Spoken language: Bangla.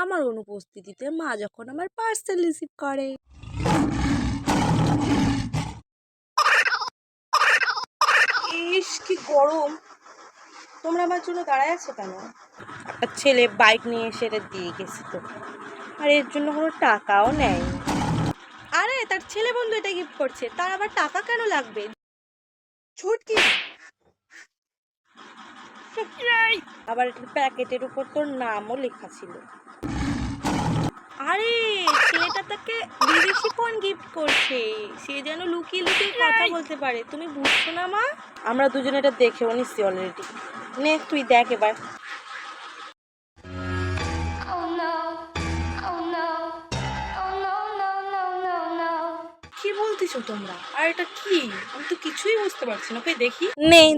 আমার অনুপস্থিতিতে মা যখন আমার পার্সেল রিসিভ করে। ইস কি গরম, তোমরা আমার জন্য দাঁড়ায় আছো কেন? একটা ছেলে বাইক নিয়ে এসে এটা দিয়ে গেছে তো, আর এর জন্য কোনো টাকাও নেয়। আরে তার ছেলে বন্ধু এটা গিফট করছে, তার আবার টাকা কেন লাগবে? ছুটকি আবার এটার প্যাকেটের উপর তোর নামও লেখা ছিল। আরে ছেলেটা তাকে বিদেশি ফোন গিফট করছে, সে যেন লুকিয়ে লুকিয়ে কথা বলতে পারে। তুমি বুঝছো না মা? আমরা দুজনে এটা দেখেও নিচ্ছি অলরেডি। নে তুই দেখ এবার। কি বলতেছো তোমরা? আর এটা কি? আমি তো কিছুই বুঝতে পারছি না, ওকে দেখি। নেই